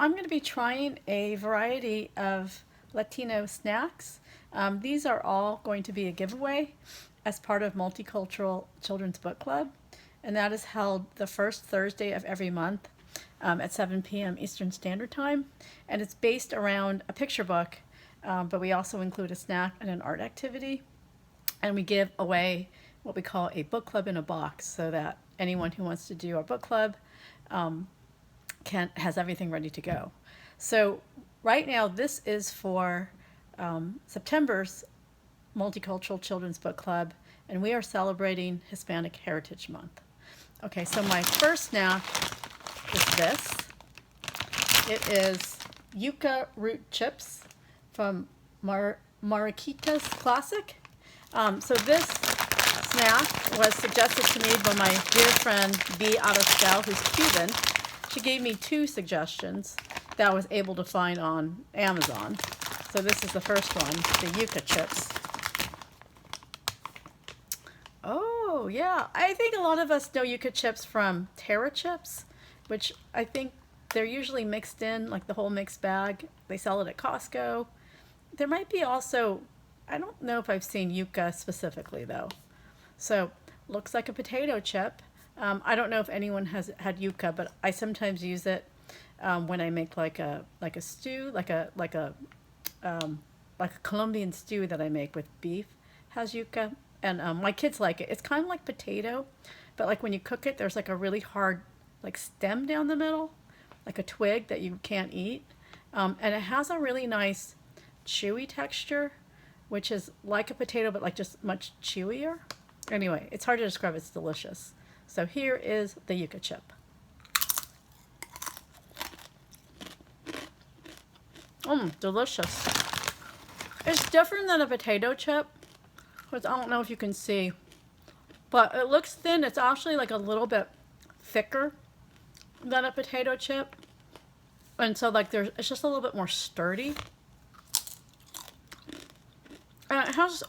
I'm going to be trying a variety of Latino snacks. These are all going to be a giveaway as part of Multicultural Children's Book Club, and that is held the first Thursday of every month at 7 p.m. Eastern Standard Time, and it's based around a picture book, but we also include a snack and an art activity, and we give away what we call a book club in a box, so that anyone who wants to do our book club has everything ready to go. So right now this is for September's Multicultural Children's Book Club, and we are celebrating Hispanic Heritage Month. Okay, so my first snack is this. It is Yuca root chips from Mariquita's Classic. So this snack was suggested to me by my dear friend B. Arostel, who's Cuban. She gave me 2 suggestions that I was able to find on Amazon. So this is the first one, the Yuca Chips. Oh, yeah. I think a lot of us know Yuca Chips from Terra Chips, which I think they're usually mixed in, like the whole mixed bag. They sell it at Costco. There might be also, I don't know if I've seen Yuca specifically, though. So, looks like a potato chip. I don't know if anyone has had yuca, but I sometimes use it when I make like a stew, like a Colombian stew that I make with beef has yuca, and my kids like it. It's kind of like potato, but like when you cook it, there's like a really hard like stem down the middle, like a twig that you can't eat, and it has a really nice chewy texture, which is like a potato but like just much chewier. Anyway, it's hard to describe. It's delicious. So here is the Yuca chip. Delicious. It's different than a potato chip, which I don't know if you can see, but it looks thin. It's actually like a little bit thicker than a potato chip, and so like it's just a little bit more sturdy. And it has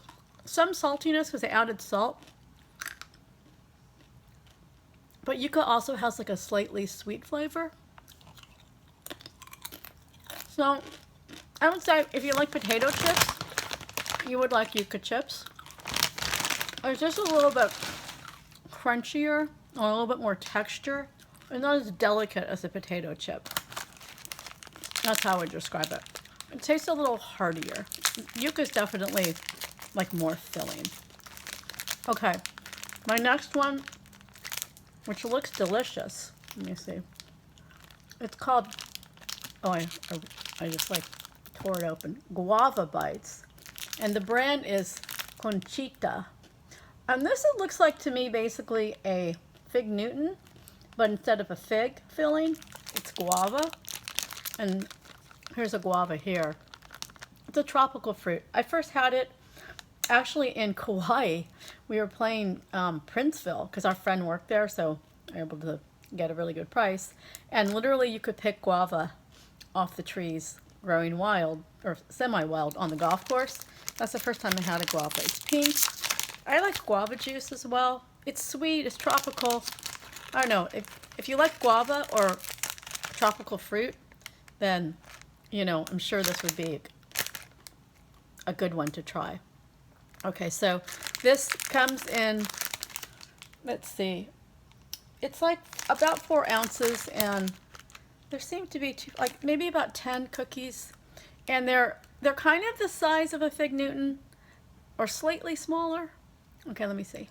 some saltiness because they added salt. But yuca also has like a slightly sweet flavor. So I would say if you like potato chips, you would like Yuca Chips. It's just a little bit crunchier, or a little bit more texture, and not as delicate as a potato chip. That's how I would describe it. It tastes a little heartier. Yuca is definitely like more filling. Okay, my next one, which looks delicious. Let me see. It's called, I just like tore it open. Guava Bites. And the brand is Conchita. And this, it looks like to me basically a fig Newton, but instead of a fig filling, it's guava. And here's a guava here. It's a tropical fruit. I first had it actually in Kauai. We were playing Princeville because our friend worked there, so I was able to get a really good price. And literally you could pick guava off the trees growing wild or semi-wild on the golf course. That's the first time I had a guava. It's pink. I like guava juice as well. It's sweet, it's tropical. I don't know, if you like guava or tropical fruit, then, you know, I'm sure this would be a good one to try. Okay, so this comes in, let's see, it's like about 4 ounces, and there seem to be like maybe about 10 cookies, and they're kind of the size of a fig Newton or slightly smaller. Okay, let me see.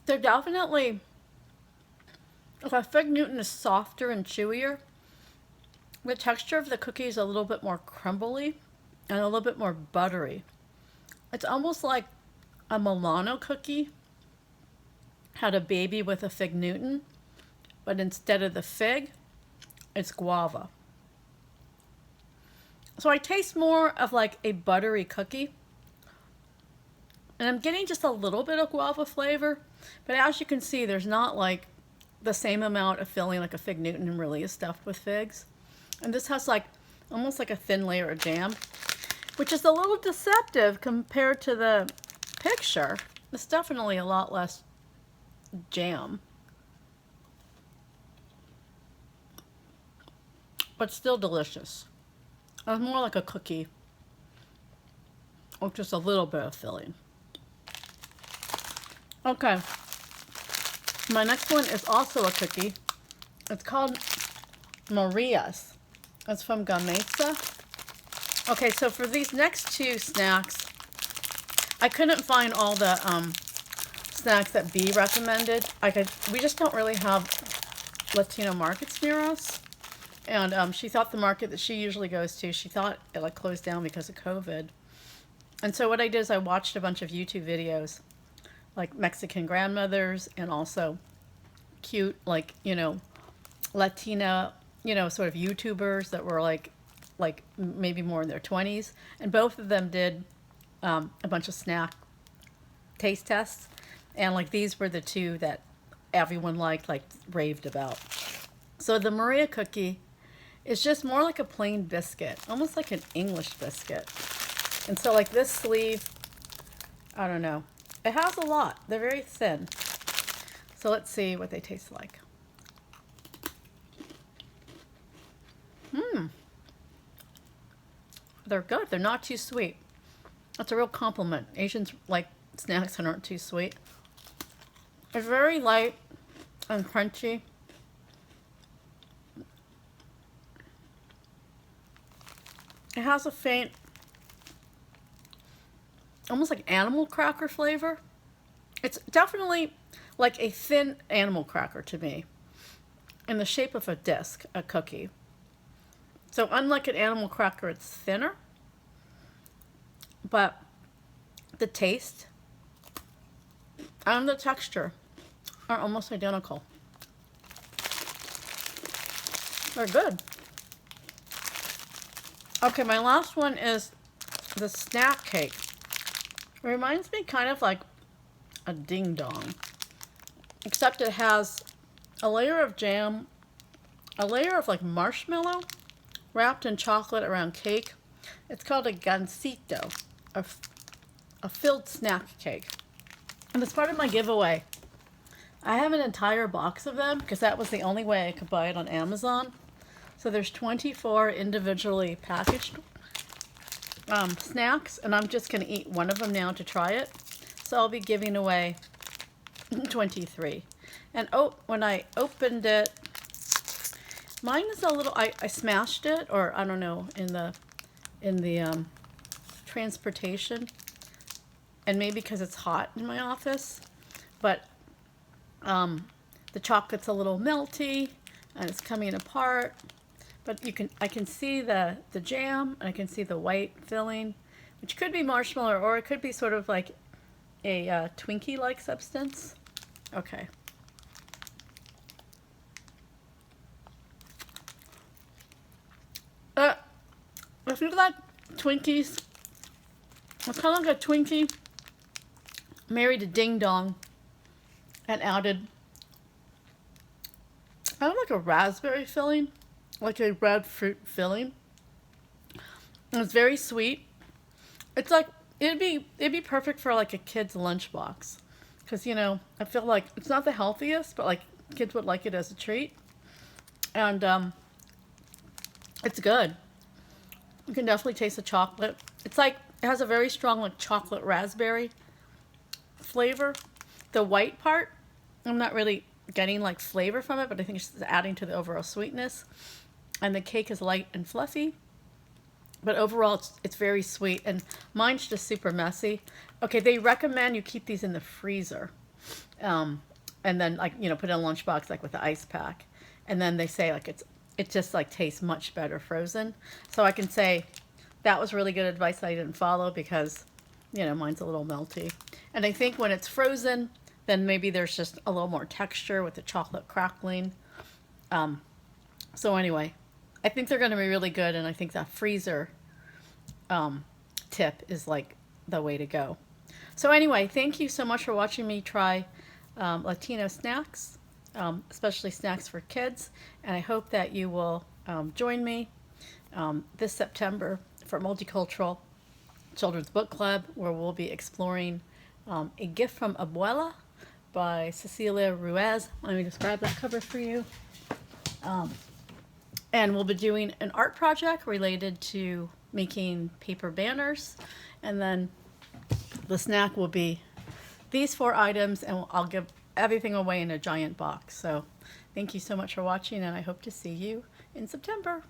They're definitely, if a fig Newton is softer and chewier, the texture of the cookie is a little bit more crumbly and a little bit more buttery. It's almost like a Milano cookie had a baby with a fig Newton, but instead of the fig, it's guava. So I taste more of like a buttery cookie, and I'm getting just a little bit of guava flavor, but as you can see, there's not like the same amount of filling like a fig Newton really is stuffed with figs. And this has like almost like a thin layer of jam, which is a little deceptive compared to the picture. It's definitely a lot less jam. But still delicious. It's more like a cookie with just a little bit of filling. Okay. My next one is also a cookie. It's called Maria's. It's from Gancito. Okay, so for these next two snacks, I couldn't find all the snacks that B recommended. We just don't really have Latino markets near us. And she thought the market that she usually goes to, she thought it like closed down because of COVID. And so what I did is I watched a bunch of YouTube videos, like Mexican grandmothers and also cute, like, you know, Latina, you know, sort of YouTubers that were like maybe more in their 20s. And both of them did a bunch of snack taste tests. And like these were the two that everyone liked, like raved about. So the Maria cookie is just more like a plain biscuit, almost like an English biscuit. And so like this sleeve, I don't know, it has a lot. They're very thin. So let's see what they taste like. They're good. They're not too sweet. That's a real compliment. Asians like snacks that aren't too sweet. It's very light and crunchy. It has a faint, almost like animal cracker flavor. It's definitely like a thin animal cracker to me, in the shape of a disc, a cookie. So unlike an animal cracker, it's thinner, but the taste and the texture are almost identical. They're good. Okay, my last one is the snack cake. It reminds me kind of like a ding dong, except it has a layer of jam, a layer of like marshmallow wrapped in chocolate around cake. It's called a Gancito, a filled snack cake. And as part of my giveaway, I have an entire box of them because that was the only way I could buy it on Amazon. So there's 24 individually packaged snacks, and I'm just going to eat one of them now to try it. So I'll be giving away 23. And oh, when I opened it, mine is a little, I smashed it, or I don't know, in the transportation, and maybe because it's hot in my office, but the chocolate's a little melty and it's coming apart. But I can see the jam, and I can see the white filling, which could be marshmallow, or it could be sort of like a Twinkie-like substance. Okay. If you like Twinkies, it's kind of like a Twinkie married a ding dong and added kind of like a raspberry filling, like a red fruit filling. And it's very sweet. It's like it'd be perfect for like a kid's lunchbox, because you know I feel like it's not the healthiest, but like kids would like it as a treat, and it's good. You can definitely taste the chocolate. It's like it has a very strong like chocolate raspberry flavor. The white part, I'm not really getting like flavor from it, but I think it's adding to the overall sweetness. And the cake is light and fluffy, but overall it's very sweet. And mine's just super messy. Okay, they recommend you keep these in the freezer, and then like you know put it in a lunchbox like with the ice pack. And then they say like it just like tastes much better frozen. So I can say that was really good advice that I didn't follow, because you know mine's a little melty. And I think when it's frozen, then maybe there's just a little more texture with the chocolate crackling. So anyway, I think they're going to be really good, and I think that freezer tip is like the way to go. So anyway, thank you so much for watching me try Latino snacks, especially snacks for kids, and I hope that you will join me this September for Multicultural Children's Book Club, where we'll be exploring A Gift from Abuela by Cecilia Ruiz. Let me just grab that cover for you. And we'll be doing an art project related to making paper banners. And then the snack will be these 4 items, and I'll give everything away in a giant box. So thank you so much for watching, and I hope to see you in September.